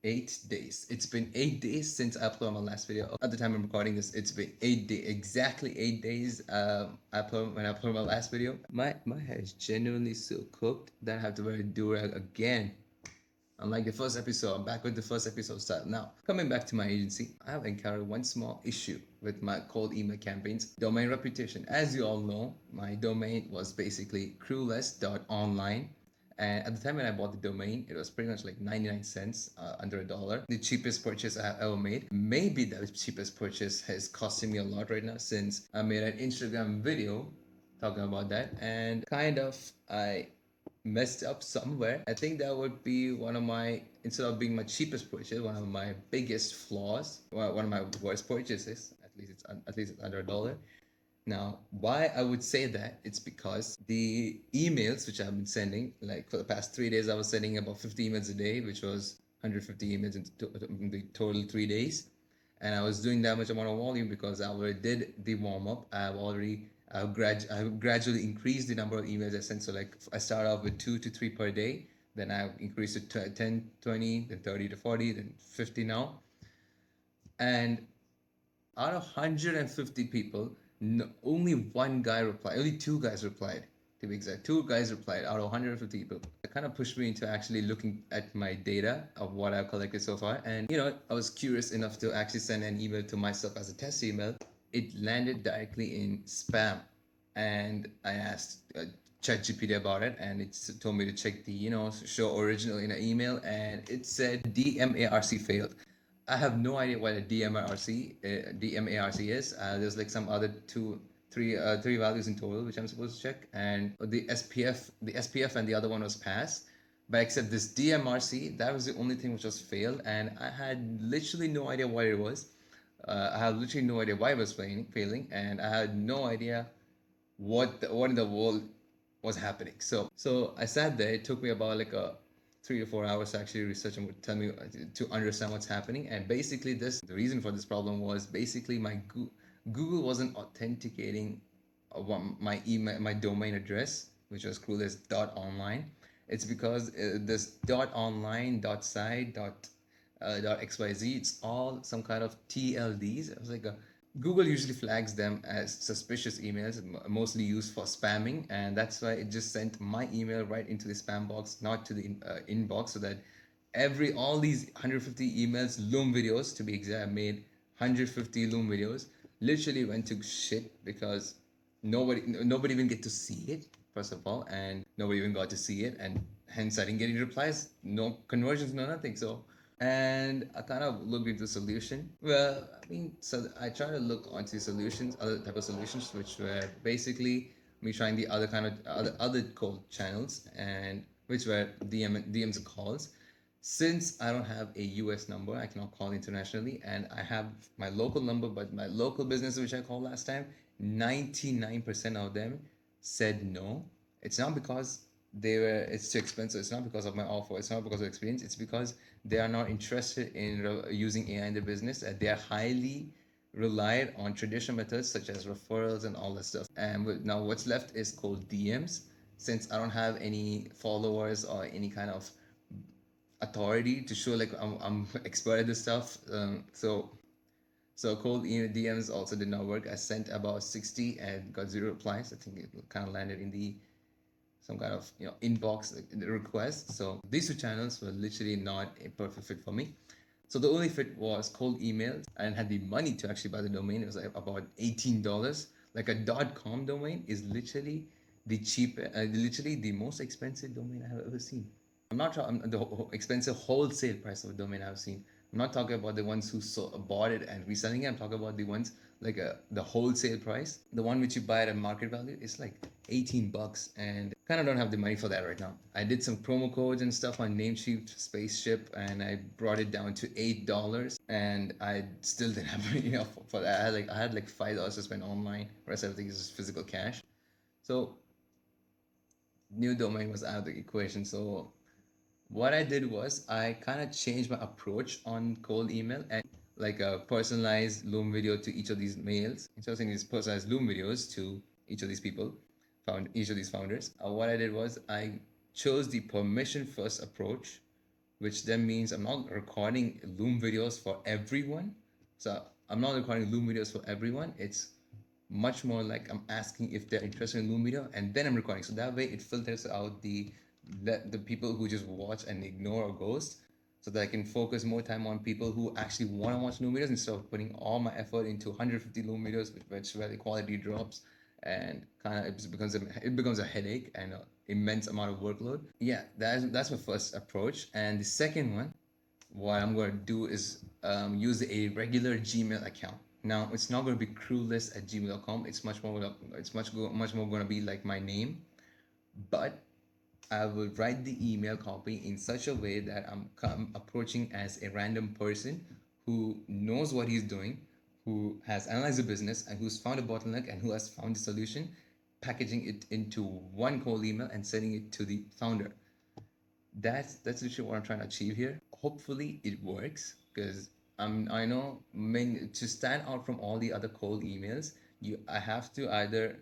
8 days. It's been 8 days since I uploaded my last video. At the time I'm recording this, it's been 8 days, exactly 8 days. When I uploaded my last video, my hair is genuinely so cooked that I have to wear a do-rag again. Unlike the first episode, I'm back with the first episode style. Now, coming back to my agency, I have encountered one small issue with my cold email campaigns. Domain reputation. As you all know, my domain was basically clueless.online. And at the time when I bought the domain, it was pretty much like 99 cents, under $1. The cheapest purchase I have ever made. Maybe the cheapest purchase has costing me a lot right now since I made an Instagram video talking about that. And kind of, I messed up somewhere. I think that would be one of my, instead of being my cheapest purchase, one of my biggest flaws, one of my worst purchases. At least it's under $1. Now, why I would say that, it's because the emails which I've been sending, like for the past 3 days, I was sending about 50 emails a day, which was 150 emails in the total 3 days. And I was doing that much amount of volume because I already did the warm up. I've gradually increased the number of emails I sent. So like I start off with 2 to 3 per day. Then I've increased it to 10, 20, then 30 to 40, then 50 now. And out of 150 people, no, only one guy replied. Only two guys replied, to be exact. Two guys replied out of 150 people. It kind of pushed me into actually looking at my data of what I've collected so far. And I was curious enough to actually send an email to myself as a test email. It landed directly in spam, and I asked ChatGPT about it, and it told me to check the show original in an email, and it said DMARC failed. I have no idea what a DMARC is. There's like some other three values in total which I'm supposed to check, and the SPF and the other one was passed. But except this DMRC, that was the only thing which was failed, and I had literally no idea what it was. I had literally no idea why it was failing, and I had no idea what in the world was happening. So I sat there. It took me about like a 3 to 4 hours to actually research and tell me to understand what's happening. And basically, the reason for this problem was basically my Google wasn't authenticating my email, my domain address, which was clueless.online. It's because this .online, .site, .xyz, it's all some kind of TLDs. It was like a Google usually flags them as suspicious emails, mostly used for spamming, and that's why it just sent my email right into the spam box, not to the inbox, so that all these 150 emails, Loom videos to be exact, made 150 Loom videos, literally went to shit because nobody even get to see it, first of all, and nobody even got to see it, and hence I didn't get any replies, no conversions, no nothing. So, and I kind of looked into the solution. Well, I mean, so I tried to look onto solutions, other type of solutions, which were basically me trying the other kind of other cold channels, and which were DMs and calls. Since I don't have a US number, I cannot call internationally, and I have my local number, but my local business, which I called last time, 99% of them said no. It's not because it's too expensive. It's not because of my offer. It's not because of experience. It's because they are not interested in using AI in their business. They are highly relied on traditional methods such as referrals and all that stuff. And now what's left is called DMs. Since I don't have any followers or any kind of authority to show like I'm expert at this stuff, so cold email DMs also did not work. I sent about 60 and got zero replies. I think it kind of landed in the some kind of inbox request. So these two channels were literally not a perfect fit for me. So the only fit was cold emails. I didn't have the money to actually buy the domain. It was like about $18. Like a .com domain is literally literally the most expensive domain I have ever seen. I'm not talking the expensive wholesale price of a domain I've seen. I'm not talking about the ones who bought it and reselling it. I'm talking about the ones like the wholesale price. The one which you buy at a market value is like $18, and kind of don't have the money for that right now. I did some promo codes and stuff on Namecheap, Spaceship, and I brought it down to $8, and I still didn't have money enough for that. I had like $5 to spend online. The rest everything is just physical cash. So new domain was out of the equation. So what I did was I kind of changed my approach on cold email and like a personalized Loom video to each of these mails. Instead of sending these personalized Loom videos to each of these people, each of these founders, what I did was I chose the permission first approach which then means I'm not recording Loom videos for everyone. So I'm not recording Loom videos for everyone. It's much more like I'm asking if they're interested in Loom video, and then I'm recording. So that way it filters out the people who just watch and ignore or ghost, so that I can focus more time on people who actually want to watch Loom videos instead of putting all my effort into 150 Loom videos, where the quality drops and kind of it becomes a headache and an immense amount of workload. Yeah, that's my first approach. And the second one, what I'm going to do is use a regular Gmail account. Now, it's not going to be crewless@gmail.com. It's much more going to be like my name, but I will write the email copy in such a way that I'm approaching as a random person who knows what he's doing, who has analyzed the business, and who's found a bottleneck and who has found the solution, packaging it into one cold email and sending it to the founder. That's literally what I'm trying to achieve here. Hopefully it works, because I know to stand out from all the other cold emails, I have to either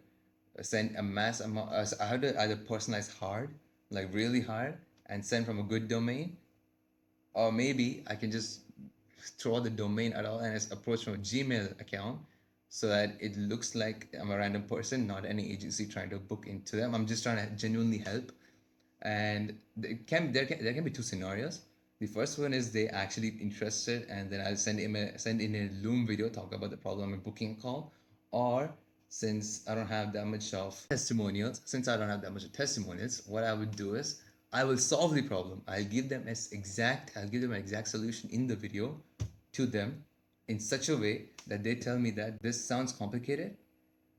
send a mass amount. I have to either personalize hard, like really hard, and send from a good domain, or maybe I can just throw the domain at all and it's approach from a Gmail account, so that it looks like I'm a random person, not any agency trying to book into them. I'm just trying to genuinely help. And there can be two scenarios. The first one is they actually interested, and then I'll send in a Loom video talk about the problem and booking a call. Or since I don't have that much of testimonials, what I would do is I will solve the problem. I'll give them an exact solution in the video to them in such a way that they tell me that this sounds complicated,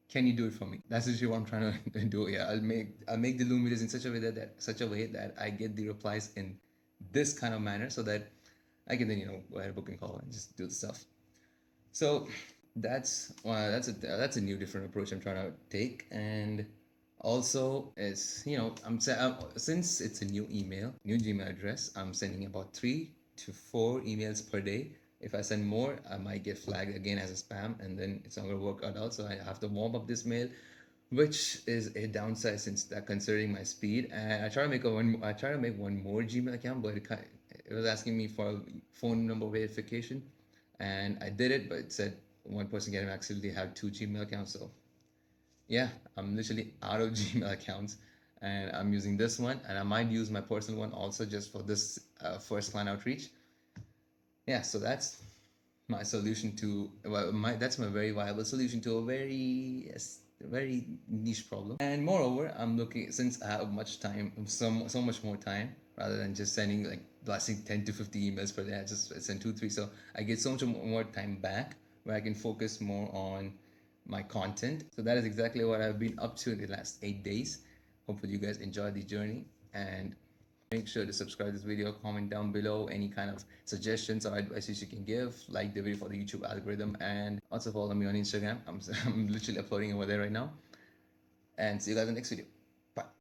can you do it for me? That's actually what I'm trying to do. Yeah, I'll make the Loom videos in such a way that I get the replies in this kind of manner, so that I can then go ahead and book and call and just do the stuff. So that's a new different approach I'm trying to take. And also it's since it's a new Gmail address, I'm sending about 3 to 4 emails per day. If I send more, I might get flagged again as a spam, and then it's not going to work out. So I have to warm up this mail, which is a downside since that considering my speed. And I try to make one more Gmail account, but it was asking me for a phone number verification, and I did it, but it said one person can actually have 2 Gmail accounts. So yeah, I'm literally out of Gmail accounts, and I'm using this one, and I might use my personal one also just for this first client outreach. Yeah, so that's my solution to that's my very viable solution to a very niche problem. And moreover, I'm looking, since I have much time, so much more time, rather than just sending like blasting 10 to 50 emails per day. I just send 2 3, so I get so much more time back where I can focus more on my content. So that is exactly what I've been up to in the last 8 days. Hopefully you guys enjoy the journey, and make sure to subscribe to this video, comment down below any kind of suggestions or advices you can give, like the video for the YouTube algorithm, and also follow me on Instagram. I'm literally uploading over there right now. And see you guys in the next video. Bye.